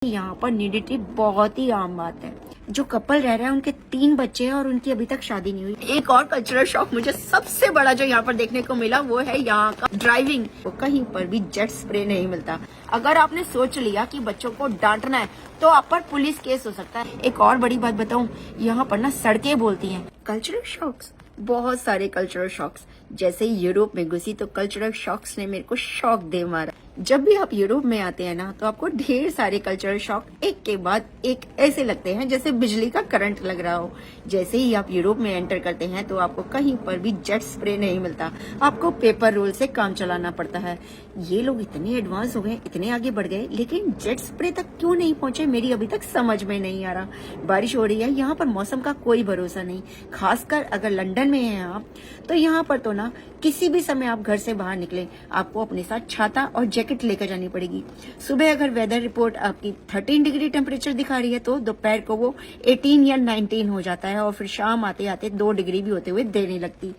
यहाँ पर न्यूडिटी बहुत ही आम बात है। जो कपल रह रहा है उनके 3 बच्चे हैं और उनकी अभी तक शादी नहीं हुई। एक और कल्चरल शॉक मुझे सबसे बड़ा जो यहाँ पर देखने को मिला वो है यहाँ का ड्राइविंग। तो कहीं पर भी जेट स्प्रे नहीं मिलता। अगर आपने सोच लिया कि बच्चों को डांटना है तो आप पर पुलिस केस हो सकता है। एक और बड़ी बात बताऊं, यहाँ पर ना सड़कें बोलती हैं। कल्चरल शॉक्स, बहुत सारे कल्चरल शॉक्स। जैसे ही यूरोप में घुसी तो कल्चरल शॉक्स ने मेरे को शॉक दे मारा। जब भी आप यूरोप में आते हैं ना तो आपको ढेर सारे कल्चरल शॉक एक के बाद एक ऐसे लगते हैं जैसे बिजली का करंट लग रहा हो। जैसे ही आप यूरोप में एंटर करते हैं तो आपको कहीं पर भी जेट स्प्रे नहीं मिलता, आपको पेपर रोल से काम चलाना पड़ता है। ये लोग इतने एडवांस हो गए, इतने आगे बढ़ गए, लेकिन जेट स्प्रे तक क्यों नहीं पहुंचे मेरी अभी तक समझ में नहीं आ रहा। बारिश हो रही है, यहाँ पर मौसम का कोई भरोसा नहीं। खासकर अगर लंदन में हैं आप तो यहाँ पर तो ना किसी भी समय आप घर से बाहर निकले आपको अपने साथ छाता और जैकेट लेकर जानी पड़ेगी। सुबह अगर वेदर रिपोर्ट आपकी 13 डिग्री टेम्परेचर दिखा रही है तो दोपहर को वो 18 या 19 हो जाता है और फिर शाम आते आते 2 डिग्री भी होते हुए देने लगती।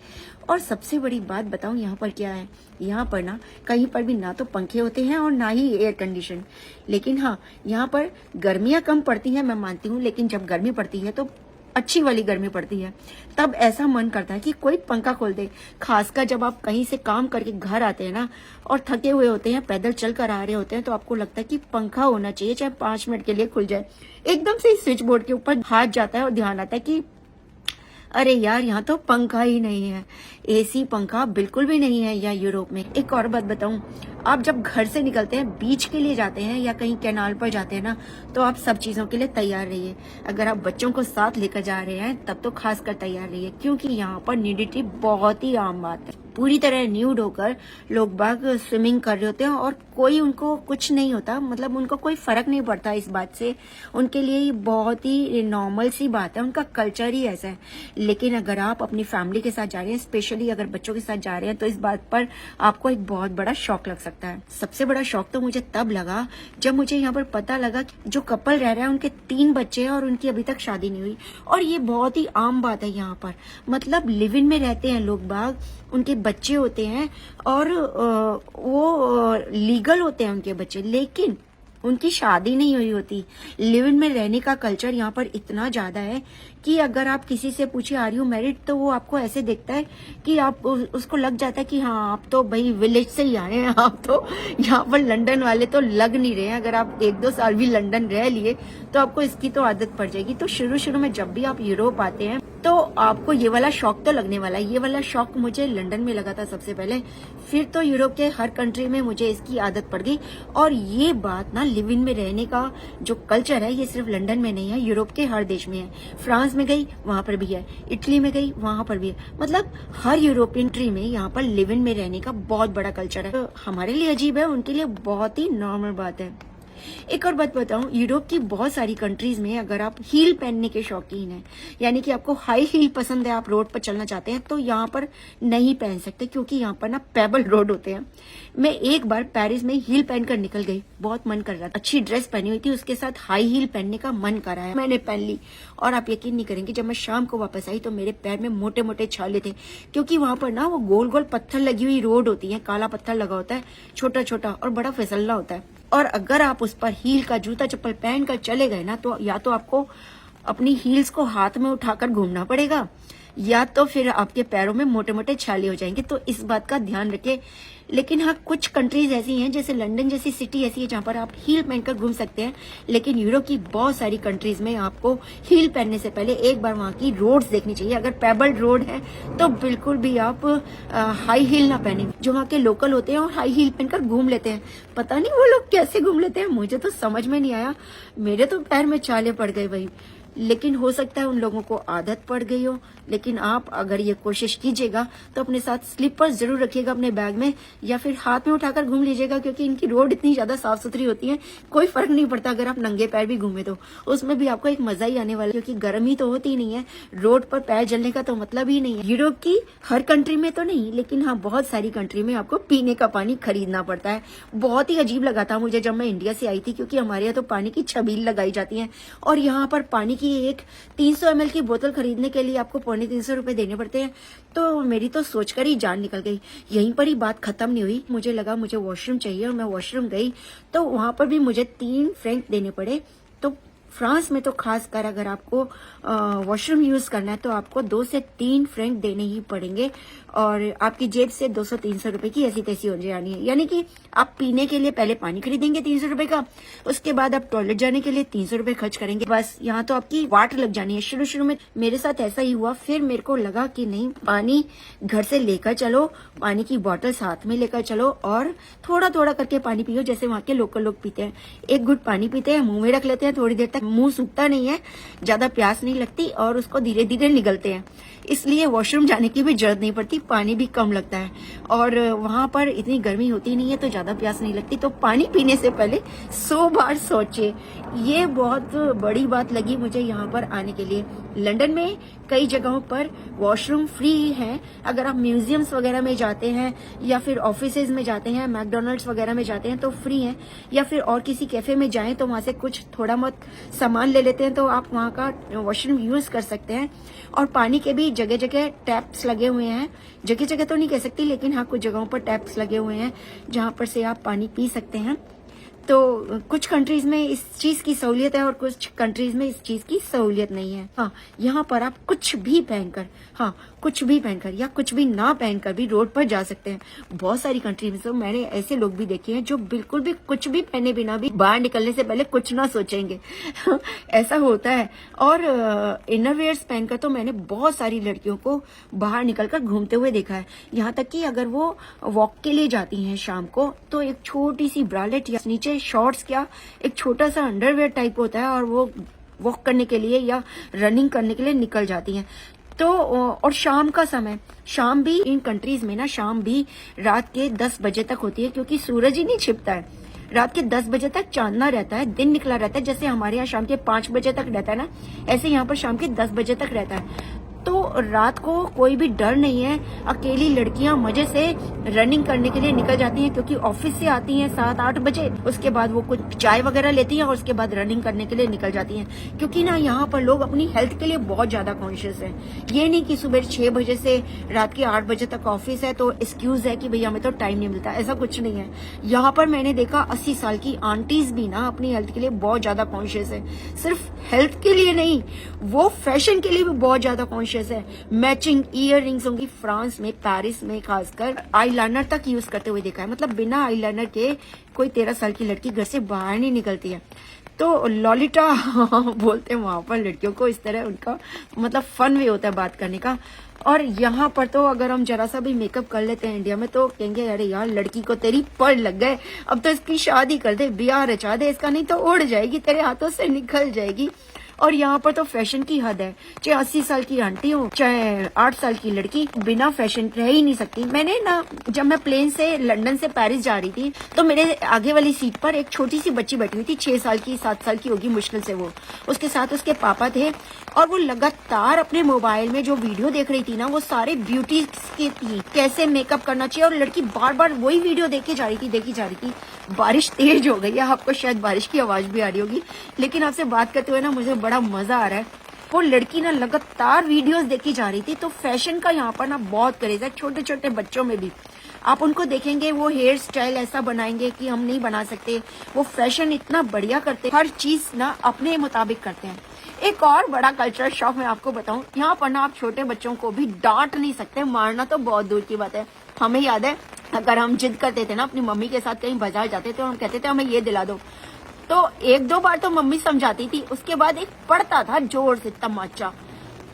और सबसे बड़ी बात बताऊं यहाँ पर क्या है, यहाँ पर ना कहीं पर भी ना तो पंखे होते हैं और ना ही एयर कंडीशन। लेकिन हाँ, यहाँ पर गर्मियां कम पड़ती हैं मैं मानती हूँ, लेकिन जब गर्मी पड़ती है तो अच्छी वाली गर्मी पड़ती है, तब ऐसा मन करता है कि कोई पंखा खोल दे। खासकर जब आप कहीं से काम करके घर आते हैं ना और थके हुए होते हैं, पैदल चल कर आ रहे होते हैं, तो आपको लगता है कि पंखा होना चाहिए, चाहे 5 मिनट के लिए खुल जाए। एकदम से स्विच बोर्ड के ऊपर हाथ जाता है और ध्यान आता है कि अरे यार यहाँ तो पंखा ही नहीं है, एसी पंखा बिल्कुल भी नहीं है यहाँ यूरोप में। एक और बात बताऊं, आप जब घर से निकलते हैं, बीच के लिए जाते हैं या कहीं कैनाल पर जाते हैं ना, तो आप सब चीजों के लिए तैयार रहिए। अगर आप बच्चों को साथ लेकर जा रहे हैं तब तो खासकर तैयार रहिए, क्योंकि यहाँ पर न्यूडिटी बहुत ही आम बात है। पूरी तरह न्यूड होकर लोग बाग स्विमिंग कर रहे होते हैं और कोई उनको कुछ नहीं होता, मतलब उनको कोई फर्क नहीं पड़ता इस बात से। उनके लिए ये बहुत ही नॉर्मल सी बात है, उनका कल्चर ही ऐसा है। लेकिन अगर आप अपनी फैमिली के साथ जा रहे हैं, स्पेशली अगर बच्चों के साथ जा रहे हैं, तो इस बात पर आपको एक बहुत बड़ा शॉक लग सकता है। सबसे बड़ा शॉक तो मुझे तब लगा जब मुझे यहाँ पर पता लगा कि जो कपल रह रहा है उनके 3 बच्चे हैं और उनकी अभी तक शादी नहीं हुई। और ये बहुत ही आम बात है यहाँ पर, मतलब लिव इन में रहते हैं लोग बाग, उनके बच्चे होते हैं और वो लीगल होते हैं उनके बच्चे, लेकिन उनकी शादी नहीं हुई होती। लिव इन में रहने का कल्चर यहाँ पर इतना ज्यादा है कि अगर आप किसी से पूछे आर यू मैरिड, तो वो आपको ऐसे देखता है कि आप उसको लग जाता है कि हाँ आप तो भाई विलेज से ही आए हैं, आप तो यहाँ पर लंदन वाले तो लग नहीं रहे हैं। अगर आप 1-2 साल भी लंदन रह लिए तो आपको इसकी तो आदत पड़ जाएगी। तो शुरू में जब भी आप यूरोप आते हैं तो आपको ये वाला शौक तो लगने वाला है। ये वाला शौक मुझे लंदन में लगा था सबसे पहले, फिर तो यूरोप के हर कंट्री में मुझे इसकी आदत पड़ गई। और ये बात ना लिव इन में रहने का जो कल्चर है ये सिर्फ लंदन में नहीं है, यूरोप के हर देश में है। फ्रांस में गई वहां पर भी है, इटली में गई वहां पर भी है, मतलब हर यूरोपियन कंट्री में यहाँ पर लिव इन में रहने का बहुत बड़ा कल्चर है। तो हमारे लिए अजीब है, उनके लिए बहुत ही नॉर्मल बात है। एक और बात बताऊं, यूरोप की बहुत सारी कंट्रीज में अगर आप हील पहनने के शौकीन हैं, यानी कि आपको हाई हील पसंद है, आप रोड पर चलना चाहते हैं, तो यहाँ पर नहीं पहन सकते, क्योंकि यहाँ पर ना पेबल रोड होते हैं। मैं एक बार पेरिस में हील पहनकर निकल गई, बहुत मन कर रहा था, अच्छी ड्रेस पहनी हुई थी, उसके साथ हाई हील पहनने का मन कर रहा है, मैंने पहन ली। और आप यकीन नहीं करेंगे, जब मैं शाम को वापस आई तो मेरे पैर में मोटे मोटे छाले थे, क्योंकि वहां पर ना वो गोल गोल पत्थर लगी हुई रोड होती है, काला पत्थर लगा होता है, छोटा छोटा और बड़ा फिसलना होता है। और अगर आप उस पर हील का जूता चप्पल पहन कर चले गए ना, तो या तो आपको अपनी हील्स को हाथ में उठाकर घूमना पड़ेगा, या तो फिर आपके पैरों में मोटे मोटे छाले हो जाएंगे। तो इस बात का ध्यान रखें। लेकिन हाँ, कुछ कंट्रीज ऐसी हैं, जैसे लंदन जैसी सिटी ऐसी है जहाँ पर आप हील पहनकर घूम सकते हैं। लेकिन यूरोप की बहुत सारी कंट्रीज में आपको हील पहनने से पहले एक बार वहाँ की रोड्स देखनी चाहिए। अगर पेबल रोड है तो बिल्कुल भी आप हाई हील ना पहने। जो वहाँ के लोकल होते हैं और हाई हील पहनकर घूम लेते हैं, पता नहीं वो लोग कैसे घूम लेते हैं, मुझे तो समझ में नहीं आया। मेरे तो पैर में छाले पड़ गए भाई। लेकिन हो सकता है उन लोगों को आदत पड़ गई हो। लेकिन आप अगर ये कोशिश कीजिएगा तो अपने साथ स्लीपर जरूर रखिएगा अपने बैग में, या फिर हाथ में उठाकर घूम लीजिएगा, क्योंकि इनकी रोड इतनी ज्यादा साफ सुथरी होती है, कोई फर्क नहीं पड़ता अगर आप नंगे पैर भी घूमे तो उसमें भी आपको एक मजा ही आने वाला है, क्योंकि गर्मी तो होती ही नहीं है, रोड पर पैर जलने का तो मतलब ही नहीं है। यूरोप की हर कंट्री में तो नहीं, लेकिन हाँ बहुत सारी कंट्री में आपको पीने का पानी खरीदना पड़ता है। बहुत ही अजीब लगा था मुझे जब मैं इंडिया से आई थी, क्योंकि हमारे यहाँ तो पानी की छबील लगाई जाती है और यहाँ पर पानी की एक 300 ml की बोतल खरीदने के लिए आपको 350 रुपए देने पड़ते हैं। तो मेरी तो सोचकर ही जान निकल गई। यहीं पर ही बात खत्म नहीं हुई, मुझे लगा मुझे वॉशरूम चाहिए और मैं वॉशरूम गई तो वहां पर भी मुझे 3 फ्रैंक देने पड़े। तो फ्रांस में तो खास कर अगर आपको वॉशरूम यूज करना है तो आपको 2 से 3 फ्रैंक देने ही पड़ेंगे और आपकी जेब से 200-300 रुपए की ऐसी तैसी हो जानी है। यानी कि आप पीने के लिए पहले पानी खरीदेंगे 300 रुपए का, उसके बाद आप टॉयलेट जाने के लिए 300 रुपए खर्च करेंगे। बस यहाँ तो आपकी वाट लग जानी है। शुरू शुरू में मेरे साथ ऐसा ही हुआ, फिर मेरे को लगा कि नहीं, पानी घर से लेकर चलो, पानी की बोतल साथ में लेकर चलो और थोड़ा थोड़ा करके पानी पियो, जैसे वहाँ के लोकल लोग पीते हैं। एक घुट पानी पीते हैं, मुंह में रख लेते हैं, थोड़ी देर तक मुंह सूखता नहीं है, ज्यादा प्यास नहीं लगती और उसको धीरे धीरे निगलते हैं, इसलिए वॉशरूम जाने की भी जरूरत नहीं पड़ती, पानी भी कम लगता है और वहां पर इतनी गर्मी होती नहीं है तो ज्यादा प्यास नहीं लगती। तो पानी पीने से पहले 100 बार सोचे। ये बहुत बड़ी बात लगी मुझे यहाँ पर आने के लिए। लंदन में कई जगहों पर वॉशरूम फ्री है। अगर आप म्यूजियम्स वगैरह में जाते हैं या फिर ऑफिसेज में जाते हैं, मैकडोनल्ड्स वगैरह में जाते हैं तो फ्री है, या फिर और किसी कैफे में जाएं तो वहां से कुछ थोड़ा बहुत सामान ले लेते हैं तो आप वहां का वॉशरूम यूज कर सकते हैं। और पानी के भी जगह जगह टैप्स लगे हुए हैं, जगह जगह तो नहीं कह सकती लेकिन हाँ कुछ जगहों पर टैप्स लगे हुए हैं जहां पर से आप पानी पी सकते हैं। तो कुछ कंट्रीज में इस चीज की सहूलियत है और कुछ कंट्रीज में इस चीज की सहूलियत नहीं है। हाँ, यहाँ पर आप कुछ भी पहनकर, हाँ कुछ भी पहनकर या कुछ भी ना पहनकर भी रोड पर जा सकते हैं। बहुत सारी कंट्री में तो मैंने ऐसे लोग भी देखे हैं जो बिल्कुल भी कुछ भी पहने बिना भी बाहर निकलने से पहले कुछ ना सोचेंगे। ऐसा होता है। और इनरवेयर्स पहनकर तो मैंने बहुत सारी लड़कियों को बाहर निकलकर घूमते हुए देखा है। यहाँ तक कि अगर वो वॉक के लिए जाती हैं शाम को तो एक छोटी सी ब्रालेट या नीचे शॉर्ट्स, क्या एक छोटा सा अंडरवेयर टाइप होता है और वो वॉक करने के लिए या रनिंग करने के लिए निकल जाती हैं। तो और शाम का समय, शाम भी इन कंट्रीज में ना शाम भी रात के 10 बजे तक होती है, क्योंकि सूरज ही नहीं छिपता है। रात के 10 बजे तक चांदना रहता है, दिन निकला रहता है। जैसे हमारे यहाँ शाम के 5 बजे तक रहता है ना, ऐसे यहाँ पर शाम के 10 बजे तक रहता है। तो रात को कोई भी डर नहीं है। अकेली लड़कियां मजे से रनिंग करने के लिए निकल जाती हैं, क्योंकि ऑफिस से आती हैं 7-8 बजे, उसके बाद वो कुछ चाय वगैरह लेती हैं और उसके बाद रनिंग करने के लिए निकल जाती हैं। क्योंकि ना यहाँ पर लोग अपनी हेल्थ के लिए बहुत ज्यादा कॉन्शियस हैं। ये नहीं कि सुबह 6 बजे से रात के 8 बजे तक ऑफिस है तो एक्सक्यूज है कि भैया हमें तो टाइम नहीं मिलता, ऐसा कुछ नहीं है। यहाँ पर मैंने देखा 80 साल की आंटीज भी ना अपनी हेल्थ के लिए बहुत ज्यादा कॉन्शियस है। सिर्फ हेल्थ के लिए नहीं, वो फैशन के लिए भी बहुत ज्यादा कॉन्शियस है। मैचिंग ईयर रिंग्स होंगी। फ्रांस में, पेरिस में खासकर आईलाइनर तक यूज करते हुए देखा है। मतलब बिना आईलाइनर के कोई 13 साल की लड़की घर से बाहर नहीं निकलती है। तो लॉलिटा बोलते हैं वहां पर लड़कियों को, इस तरह उनका मतलब फन वे होता है बात करने का। और यहाँ पर तो अगर हम जरा सा भी मेकअप कर लेते हैं इंडिया में तो कहेंगे अरे यार लड़की को तेरी पड़ लग गए, अब तो इसकी शादी कर दे, ब्याह रचा दे इसका, नहीं तो उड़ जाएगी, तेरे हाथों से निकल जाएगी। और यहाँ पर तो फैशन की हद है। चाहे 80 साल की आंटी हो, चाहे 8 साल की लड़की, बिना फैशन रह ही नहीं सकती। मैंने ना जब मैं प्लेन से लंदन से पेरिस जा रही थी तो मेरे आगे वाली सीट पर एक छोटी सी बच्ची बैठी हुई थी, 6 साल की, 7 साल की होगी मुश्किल से। वो उसके साथ उसके पापा थे और वो लगातार अपने मोबाइल में जो वीडियो देख रही थी ना, वो सारे ब्यूटी की थी, कैसे मेकअप करना चाहिए। और लड़की बार बार वही वीडियो देखी जा रही थी। बारिश तेज हो गई है, आपको शायद बारिश की आवाज भी आ रही होगी, लेकिन आपसे बात करते हुए ना मुझे बड़ा मजा आ रहा है। वो लड़की ना लगातार वीडियोस देखी जा रही थी। तो फैशन का यहाँ पर ना बहुत क्रेज है, छोटे छोटे बच्चों में भी। आप उनको देखेंगे वो हेयर स्टाइल ऐसा बनाएंगे कि हम नहीं बना सकते। वो फैशन इतना बढ़िया करते, हर चीज ना अपने मुताबिक करते हैं। एक और बड़ा कल्चरल शॉक मैं आपको बताऊं, यहाँ पर ना आप छोटे बच्चों को भी डांट नहीं सकते, मारना तो बहुत दूर की बात है। हमें याद है अगर हम जिद करते थे ना अपनी मम्मी के साथ कहीं बाजार जाते थे और हम कहते थे हमें ये दिला दो, तो 1-2 बार तो मम्मी समझाती थी, उसके बाद एक पड़ता था जोर से तमाचा।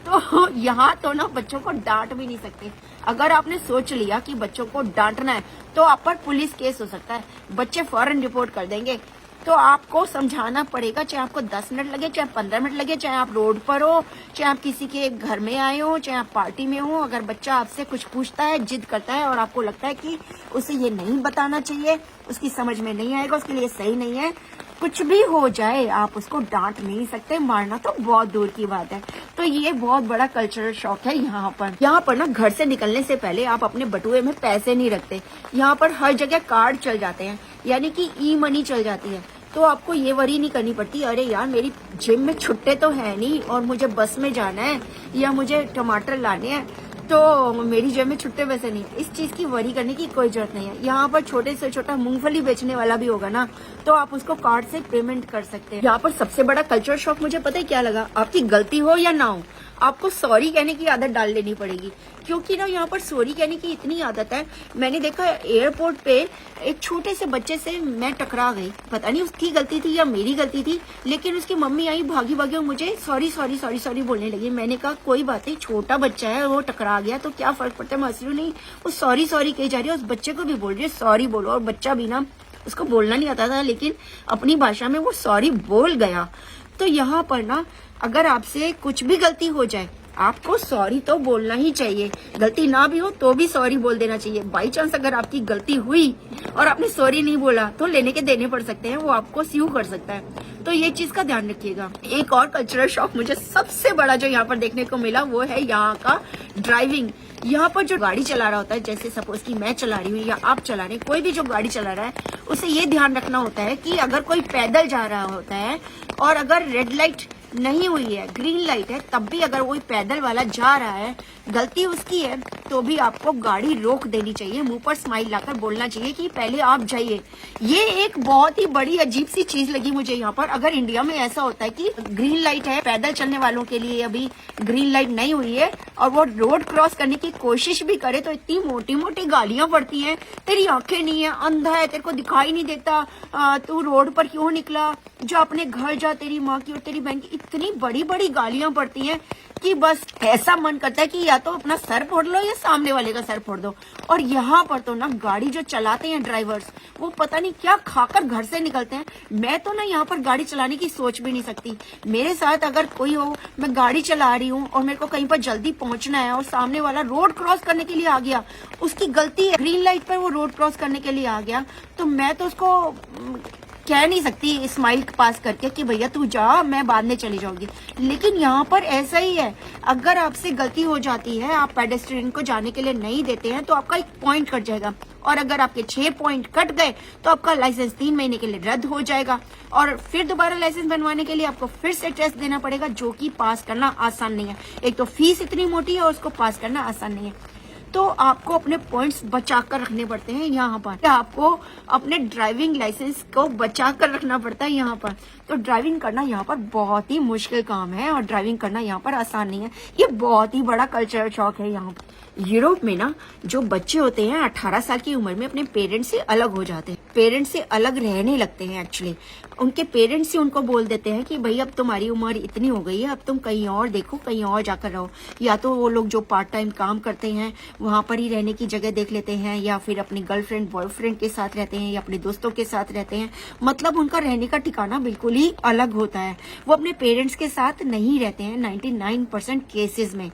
तो यहाँ तो ना बच्चों को डांट भी नहीं सकते। अगर आपने सोच लिया कि बच्चों को डांटना है तो आप पर पुलिस केस हो सकता है, बच्चे फौरन रिपोर्ट कर देंगे। तो आपको समझाना पड़ेगा, चाहे आपको 10 मिनट लगे, चाहे 15 मिनट लगे, चाहे आप रोड पर हो, चाहे आप किसी के घर में आए हो, चाहे आप पार्टी में हो। अगर बच्चा आपसे कुछ पूछता है, जिद करता है और आपको लगता है कि उसे ये नहीं बताना चाहिए, उसकी समझ में नहीं आएगा, उसके लिए सही नहीं है, कुछ भी हो जाए, आप उसको डांट नहीं सकते, मारना तो बहुत दूर की बात है। तो ये बहुत बड़ा कल्चरल शॉक है यहाँ पर। यहाँ पर ना घर से निकलने से पहले आप अपने बटुए में पैसे नहीं रखते। यहाँ पर हर जगह कार्ड चल जाते हैं, यानी कि ई मनी चल जाती है। तो आपको ये वरी नहीं करनी पड़ती, अरे यार मेरी जेब में छुट्टे तो है नहीं और मुझे बस में जाना है या मुझे टमाटर लाने हैं। तो मेरी जेब में छुट्टे पैसे नहीं, इस चीज की वरी करने की कोई जरूरत नहीं है। यहाँ पर छोटे से छोटा मूंगफली बेचने वाला भी होगा ना, तो आप उसको कार्ड से पेमेंट कर सकते हैं। यहाँ पर सबसे बड़ा कल्चर शॉक मुझे पता है क्या लगा, आपकी गलती हो या ना हो, आपको सॉरी कहने की आदत डाल लेनी पड़ेगी। क्योंकि ना यहाँ पर सॉरी कहने की इतनी आदत है। मैंने देखा एयरपोर्ट पे एक छोटे से बच्चे से मैं टकरा गई, पता नहीं उसकी गलती थी या मेरी गलती थी, लेकिन उसकी मम्मी आई भागी भागी और मुझे सॉरी सॉरी सॉरी सॉरी बोलने लगी। मैंने कहा कोई बात नहीं, छोटा बच्चा है, वो टकरा गया तो क्या फर्क पड़ता है, मैं हंस रही हूं, नहीं वो सॉरी सॉरी कही जा रही है, उस बच्चे को भी बोल रही है सॉरी बोलो। और बच्चा भी ना, उसको बोलना नहीं आता था, लेकिन अपनी भाषा में वो सॉरी बोल गया। तो यहाँ पर ना अगर आपसे कुछ भी गलती हो जाए, आपको सॉरी तो बोलना ही चाहिए। गलती ना भी हो तो भी सॉरी बोल देना चाहिए। बाई चांस अगर आपकी गलती हुई और आपने सॉरी नहीं बोला तो लेने के देने पड़ सकते हैं, वो आपको स्यू कर सकता है। तो ये चीज का ध्यान रखिएगा। एक और कल्चरल शॉक मुझे सबसे बड़ा जो यहाँ पर देखने को मिला वो है यहाँ का ड्राइविंग। यहाँ पर जो गाड़ी चला रहा होता है, जैसे सपोज कि मैं चला रही हूँ या आप चला रहे हैं, कोई भी जो गाड़ी चला रहा है, उसे ये ध्यान रखना होता है कि अगर कोई पैदल जा रहा होता है और अगर रेड लाइट नहीं हुई है, ग्रीन लाइट है, तब भी अगर कोई पैदल वाला जा रहा है, गलती उसकी है, तो भी आपको गाड़ी रोक देनी चाहिए। मुंह पर स्माइल लाकर बोलना चाहिए कि पहले आप जाइए। ये एक बहुत ही बड़ी अजीब सी चीज लगी मुझे यहाँ पर। अगर इंडिया में ऐसा होता है कि ग्रीन लाइट है पैदल चलने वालों के लिए, अभी ग्रीन लाइट नहीं हुई है और वो रोड क्रॉस करने की कोशिश भी करे, तो इतनी मोटी मोटी गालियां पड़ती हैं, तेरी आंखें नहीं है, अंधा है, तेरे को दिखाई नहीं देता, तू रोड पर क्यों निकला, जो अपने घर जा, तेरी माँ की और तेरी बहन की। इतनी बड़ी बड़ी गालियां पड़ती हैं कि बस ऐसा मन करता है कि या तो अपना सर फोड़ लो या सामने वाले का सर फोड़ दो। और यहाँ पर तो ना गाड़ी जो चलाते हैं ड्राइवर्स, वो पता नहीं क्या खाकर घर से निकलते हैं। मैं तो ना यहाँ पर गाड़ी चलाने की सोच भी नहीं सकती। मेरे साथ अगर कोई हो, मैं गाड़ी चला रही हूँ और मेरे को कहीं पर जल्दी पहुंचना है और सामने वाला रोड क्रॉस करने के लिए आ गया, उसकी गलती है, ग्रीन लाइट पर वो रोड क्रॉस करने के लिए आ गया, तो मैं तो उसको कह नहीं सकती स्माइल पास करके कि भैया तू जा, मैं बाद में चली जाऊंगी। लेकिन यहाँ पर ऐसा ही है, अगर आपसे गलती हो जाती है, आप पेडेस्ट्रियन को जाने के लिए नहीं देते हैं, तो आपका एक पॉइंट कट जाएगा। और अगर आपके 6 पॉइंट कट गए तो आपका लाइसेंस 3 महीने के लिए रद्द हो जाएगा और फिर दोबारा लाइसेंस बनवाने के लिए आपको फिर से टेस्ट देना पड़ेगा, जो कि पास करना आसान नहीं है। एक तो फीस इतनी मोटी है और उसको पास करना आसान नहीं है। तो आपको अपने पॉइंट्स बचा कर रखने पड़ते हैं यहाँ पर। आपको अपने ड्राइविंग लाइसेंस को बचा कर रखना पड़ता है यहाँ पर। तो ड्राइविंग करना यहाँ पर बहुत ही मुश्किल काम है और ड्राइविंग करना यहाँ पर आसान नहीं है। ये बहुत ही बड़ा कल्चरल शॉक है यहाँ पर। यूरोप में ना जो बच्चे होते हैं 18 साल की उम्र में अपने पेरेंट्स से अलग हो जाते हैं, पेरेंट्स से अलग रहने लगते हैं। एक्चुअली उनके पेरेंट्स ही उनको बोल देते हैं कि भाई अब तुम्हारी उम्र इतनी हो गई है, अब तुम कहीं और देखो, कहीं और जाकर रहो। या तो वो लोग जो पार्ट टाइम काम करते हैं वहां पर ही रहने की जगह देख लेते हैं, या फिर अपनी गर्लफ्रेंड बॉयफ्रेंड के साथ रहते हैं, या अपने दोस्तों के साथ रहते हैं। मतलब उनका रहने का ठिकाना बिल्कुल ही अलग होता है। वो अपने पेरेंट्स के साथ नहीं रहते हैं 99% केसेस में।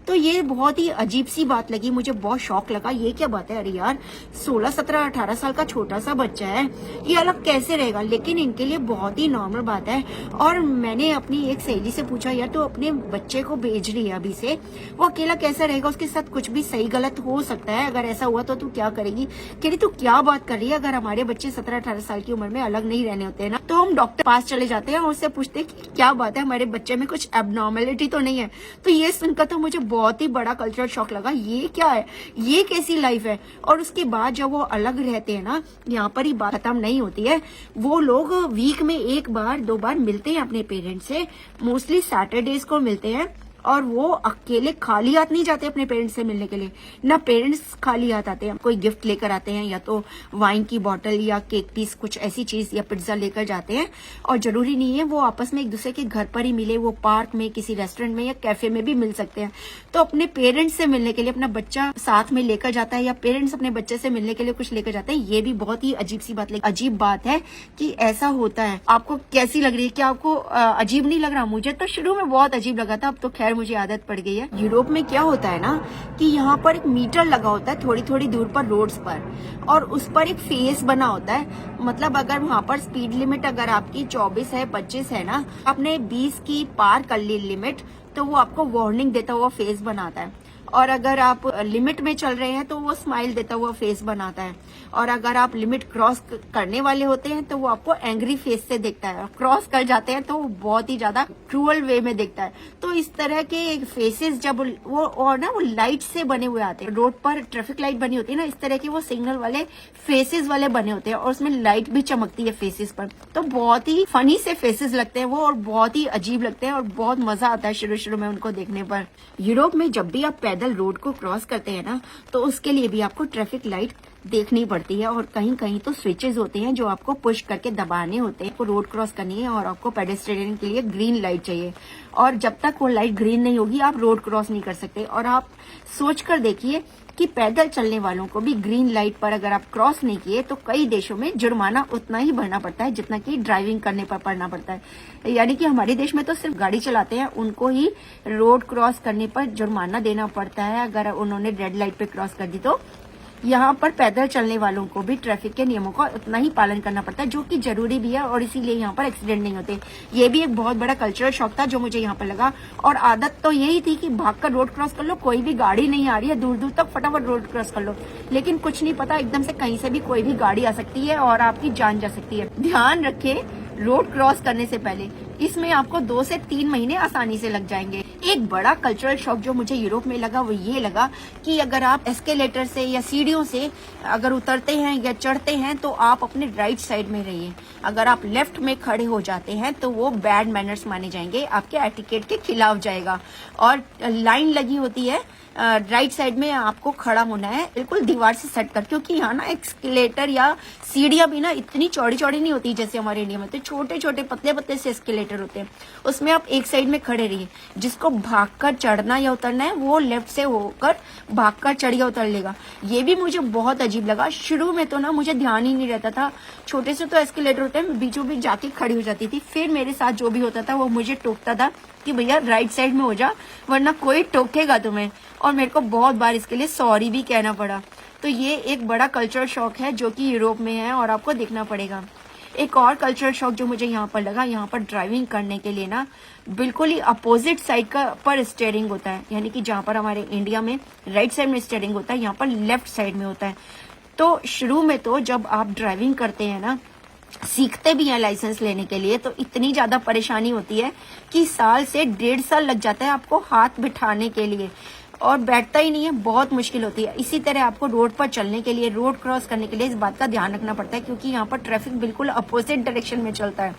तो ये बहुत ही अजीब सी बात लगी मुझे, बहुत शौक लगा। ये क्या बात है, अरे यार 16, 17, 18 साल का छोटा सा बच्चा है, ये अलग कैसे रहेगा? लेकिन इनके लिए बहुत ही नॉर्मल बात है। और मैंने अपनी एक सहेली से पूछा, यार तो अपने बच्चे को भेज रही है अभी से, वो अकेला कैसा रहेगा? उसके साथ कुछ भी सही गलत हो सकता है, अगर ऐसा हुआ तो तू क्या करेगी? कह रही तू क्या बात कर रही है, अगर हमारे बच्चे 17-18 साल की उम्र में अलग नहीं रहने होते हैं ना, तो हम डॉक्टर पास चले जाते हैं और उससे पूछते हैं कि क्या बात है, हमारे बच्चे में कुछ एबनॉर्मेलिटी तो नहीं है। तो ये सुनकर तो मुझे बहुत ही बड़ा कल्चरल शॉक लगा। ये क्या है, ये कैसी लाइफ है? और उसके बाद जब वो अलग रहते हैं ना, यहाँ पर ही बात खत्म नहीं होती है। वो लोग वीक में 1 बार 2 बार मिलते हैं अपने पेरेंट्स से, मोस्टली सैटरडेज को मिलते हैं। और वो अकेले खाली हाथ नहीं जाते अपने पेरेंट्स से मिलने के लिए, ना पेरेंट्स खाली हाथ आते हैं, कोई गिफ्ट लेकर आते हैं, या तो वाइन की बोतल या केक पीस, कुछ ऐसी चीज, या पिज्जा लेकर जाते हैं। और जरूरी नहीं है वो आपस में एक दूसरे के घर पर ही मिले, वो पार्क में, किसी रेस्टोरेंट में या कैफे में भी मिल सकते हैं। तो अपने पेरेंट्स से मिलने के लिए अपना बच्चा साथ में लेकर जाता है, या पेरेंट्स अपने बच्चे से मिलने के लिए कुछ लेकर जाते हैं। ये भी बहुत ही अजीब सी बात, अजीब बात है कि ऐसा होता है। आपको कैसी लग रही है? क्या आपको अजीब नहीं लग रहा? मुझे तो शुरू में बहुत अजीब लगा था, अब तो खैर मुझे आदत पड़ गई है। यूरोप में क्या होता है ना कि यहाँ पर एक मीटर लगा होता है थोड़ी थोड़ी दूर पर रोड्स पर, और उस पर एक फेस बना होता है। मतलब अगर वहाँ पर स्पीड लिमिट अगर आपकी 24 है, 25 है ना, आपने 20 की पार कर ली लिमिट, तो वो आपको वार्निंग देता हुआ फेस बनाता है। और अगर आप लिमिट में चल रहे हैं तो वो स्माइल देता हुआ फेस बनाता है, और अगर आप लिमिट क्रॉस करने वाले होते हैं तो वो आपको एंग्री फेस से देखता है, क्रॉस कर जाते हैं तो वो बहुत ही ज्यादा क्रूअल वे में देखता है। तो इस तरह के फेसेस जब वो और ना वो लाइट से बने हुए आते हैं, रोड पर ट्रैफिक लाइट बनी होती है ना, इस तरह के वो सिग्नल वाले फेसेस वाले बने होते हैं और उसमें लाइट भी चमकती है फेसेस पर। तो बहुत ही फनी से फेसेस लगते हैं वो, और बहुत ही अजीब लगते हैं और बहुत मजा आता है शुरू शुरू में उनको देखने पर। यूरोप में जब भी आप पैदल रोड को क्रॉस करते हैं ना, तो उसके लिए भी आपको ट्रैफिक लाइट देखनी पड़ती है, और कहीं कहीं तो स्विचेस होते हैं जो आपको पुश करके दबाने होते हैं। आपको रोड क्रॉस करनी है और आपको पेडेस्ट्रियन के लिए ग्रीन लाइट चाहिए, और जब तक वो लाइट ग्रीन नहीं होगी आप रोड क्रॉस नहीं कर सकते। और आप सोच कर देखिए कि पैदल चलने वालों को भी ग्रीन लाइट पर अगर आप क्रॉस नहीं किए तो कई देशों में जुर्माना उतना ही भरना पड़ता है जितना कि ड्राइविंग करने पर पड़ना पड़ता है। यानी कि हमारे देश में तो सिर्फ गाड़ी चलाते हैं उनको ही रोड क्रॉस करने पर जुर्माना देना पड़ता है अगर उन्होंने रेड लाइट पे क्रॉस कर दी। तो यहाँ पर पैदल चलने वालों को भी ट्रैफिक के नियमों का उतना ही पालन करना पड़ता है, जो कि जरूरी भी है, और इसीलिए यहाँ पर एक्सीडेंट नहीं होते। ये भी एक बहुत बड़ा कल्चरल शॉक था जो मुझे यहाँ पर लगा। और आदत तो यही थी कि भागकर रोड क्रॉस कर लो, कोई भी गाड़ी नहीं आ रही है दूर दूर तक, फटाफट रोड क्रॉस कर लो। लेकिन कुछ नहीं पता, एकदम से कहीं से भी कोई भी गाड़ी आ सकती है और आपकी जान जा सकती है। ध्यान रखें रोड क्रॉस करने से पहले, इसमें आपको 2 से 3 महीने आसानी से लग जाएंगे। एक बड़ा कल्चरल शॉक जो मुझे यूरोप में लगा वो ये लगा कि अगर आप एस्केलेटर से या सीढ़ियों से अगर उतरते हैं या चढ़ते हैं तो आप अपने राइट साइड में रहिए। अगर आप लेफ्ट में खड़े हो जाते हैं तो वो बैड मैनर्स माने जाएंगे, आपके एटिकेट के खिलाफ जाएगा। और लाइन लगी होती है राइट साइड में, आपको खड़ा होना है बिल्कुल दीवार से सट कर, क्योंकि यहाँ ना एस्केलेटर या सीढ़ियां भी ना इतनी चौड़ी चौड़ी नहीं होती जैसे हमारे इंडिया में, तो छोटे छोटे पतले पतले से एस्केलेटर होते हैं। उसमें आप एक साइड में खड़े रहिए, जिसको भागकर चढ़ना या उतरना है वो लेफ्ट से होकर भागकर चढ़ या उतर लेगा। ये भी मुझे बहुत अजीब लगा। शुरू में तो ना मुझे ध्यान ही नहीं रहता था, छोटे से तो एस्केलेटर होते हैं, बीचों बीच जाके खड़ी हो जाती थी। फिर मेरे साथ जो भी होता था वो मुझे टोकता था कि भैया राइट साइड में हो जा वरना कोई टोकेगा तुम्हें, और मेरे को बहुत बार इसके लिए सॉरी भी कहना पड़ा। तो ये एक बड़ा कल्चरल शॉक है जो कि यूरोप में है और आपको देखना पड़ेगा। एक और कल्चरल शॉक जो मुझे यहाँ पर लगा, यहाँ पर ड्राइविंग करने के लिए ना बिल्कुल ही अपोजिट साइड का पर स्टीयरिंग होता है। यानी कि जहाँ पर हमारे इंडिया में राइट साइड में स्टीयरिंग होता है, यहाँ पर लेफ्ट साइड में होता है। तो शुरू में तो जब आप ड्राइविंग करते हैं ना, सीखते भी हैं लाइसेंस लेने के लिए, तो इतनी ज्यादा परेशानी होती है कि साल से 1.5 साल लग जाता है आपको हाथ बिठाने के लिए, और बैठता ही नहीं है, बहुत मुश्किल होती है। इसी तरह आपको रोड पर चलने के लिए, रोड क्रॉस करने के लिए इस बात का ध्यान रखना पड़ता है, क्योंकि यहाँ पर ट्रैफिक बिल्कुल अपोजिट डायरेक्शन में चलता है।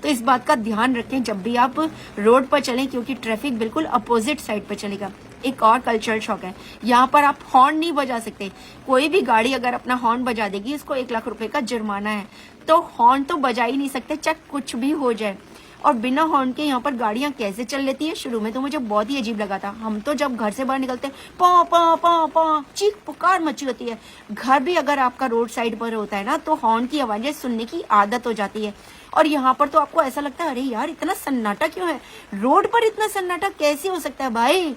तो इस बात का ध्यान रखें जब भी आप रोड पर चलें, क्योंकि ट्रैफिक बिल्कुल अपोजिट साइड पर चलेगा। एक और कल्चरल शॉक है, यहाँ पर आप हॉर्न नहीं बजा सकते। कोई भी गाड़ी अगर अपना हॉर्न बजा देगी उसको 1 लाख रुपए का जुर्माना है। तो हॉर्न तो बजा ही नहीं सकते, चाहे कुछ भी हो जाए। और बिना हॉर्न के यहाँ पर गाड़ियां कैसे चल लेती है, शुरू में तो मुझे बहुत ही अजीब लगा था। हम तो जब घर से बाहर निकलते हैं पा पा पा पा चीख पुकार मची होती है। घर भी अगर आपका रोड साइड पर होता है ना तो हॉर्न की आवाजें सुनने की आदत हो जाती है। और यहाँ पर तो आपको ऐसा लगता है अरे यार इतना सन्नाटा क्यों है, रोड पर इतना सन्नाटा कैसे हो सकता है भाई,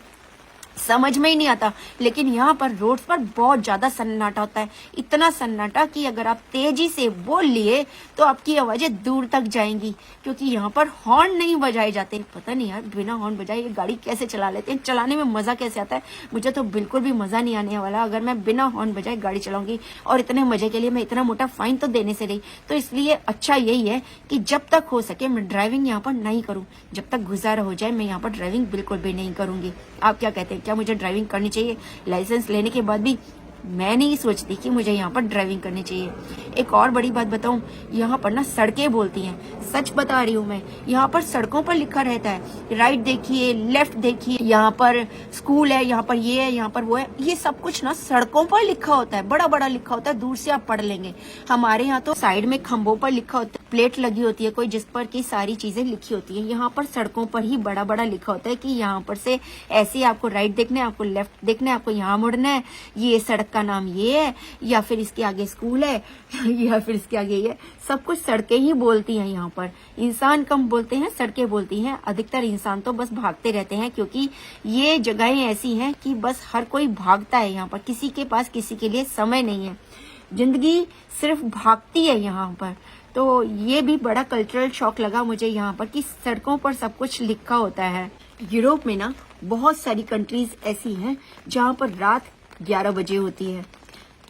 समझ में ही नहीं आता। लेकिन यहाँ पर रोड्स पर बहुत ज्यादा सन्नाटा होता है, इतना सन्नाटा कि अगर आप तेजी से बोल लिए तो आपकी आवाजें दूर तक जाएंगी, क्योंकि यहाँ पर हॉर्न नहीं बजाए जाते। पता नहीं यार बिना हॉर्न बजाए ये गाड़ी कैसे चला लेते हैं, चलाने में मजा कैसे आता है। मुझे तो बिल्कुल भी मजा नहीं आने वाला अगर मैं बिना हॉर्न बजाए गाड़ी चलाऊंगी, और इतने मजे के लिए मैं इतना मोटा फाइन तो देने से रही। तो इसलिए अच्छा यही है कि जब तक हो सके मैं ड्राइविंग यहाँ पर नहीं करूँ, जब तक गुजारा हो जाए मैं यहाँ पर ड्राइविंग बिल्कुल भी नहीं करूंगी। आप क्या कहते हैं, क्या मुझे ड्राइविंग करनी चाहिए? लाइसेंस लेने के बाद भी मैं नहीं सोचती कि मुझे यहाँ पर ड्राइविंग करनी चाहिए। एक और बड़ी बात बताऊं, यहाँ पर ना सड़कें बोलती हैं, सच बता रही हूँ मैं। यहाँ पर सड़कों पर लिखा रहता है राइट देखिए, लेफ्ट देखिए, यहाँ पर स्कूल है, यहाँ पर ये है, यहाँ पर वो है, ये सब कुछ ना सड़कों पर लिखा होता है, बड़ा बड़ा लिखा होता है, दूर से आप पढ़ लेंगे। हमारे यहाँ तो साइड में खंभों पर लिखा होता है, प्लेट लगी होती है कोई जिस पर की सारी चीजें लिखी होती है। यहाँ पर सड़कों पर ही बड़ा बड़ा लिखा होता है कि यहाँ पर से ऐसे आपको राइट देखना है, आपको लेफ्ट देखना है, आपको यहाँ मुड़ना है, ये सड़क का नाम ये है, या फिर इसके आगे स्कूल है या फिर इसके आगे ये। सब कुछ सड़कें ही बोलती हैं यहाँ पर। इंसान कम बोलते हैं, सड़कें बोलती हैं। अधिकतर इंसान तो बस भागते रहते हैं, क्योंकि ये जगहें ऐसी हैं कि बस हर कोई भागता है यहाँ पर, किसी के पास किसी के लिए समय नहीं है। जिंदगी सिर्फ भागती है यहाँ पर। तो ये भी बड़ा कल्चरल शॉक लगा मुझे यहाँ पर कि सड़कों पर सब कुछ लिखा होता है। यूरोप में ना बहुत सारी कंट्रीज ऐसी हैं जहाँ पर रात 11 बजे होती है।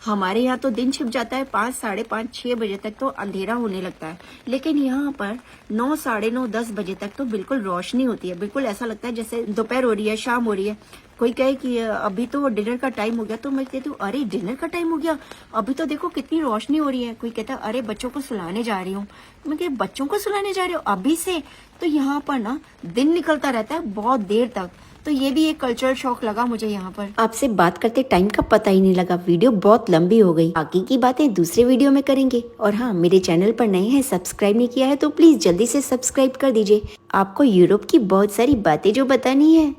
हमारे यहाँ तो दिन छिप जाता है 5, साढ़े 5, 6 बजे तक तो अंधेरा होने लगता है, लेकिन यहाँ पर 9, साढ़े 9, 10 बजे तक तो बिल्कुल रोशनी होती है। बिल्कुल ऐसा लगता है जैसे दोपहर हो रही है, शाम हो रही है। कोई कहे कि अभी तो डिनर का टाइम हो गया, तो मैं कहती हूँ अरे डिनर का टाइम हो गया, अभी तो देखो कितनी रोशनी हो रही है। कोई कहता है अरे बच्चों को सुलाने जा रही हूँ। मैं कहती बच्चों को सुलाने जा रहे हो अभी से? तो यहाँ पर ना दिन निकलता रहता है बहुत देर तक। तो ये भी एक कल्चरल शॉक लगा मुझे यहाँ पर। आपसे बात करते टाइम का पता ही नहीं लगा। वीडियो बहुत लंबी हो गई, बाकी की बातें दूसरे वीडियो में करेंगे। और हाँ, मेरे चैनल पर नए हैं, सब्सक्राइब नहीं किया है तो प्लीज जल्दी से सब्सक्राइब कर दीजिए। आपको यूरोप की बहुत सारी बातें जो बतानी है।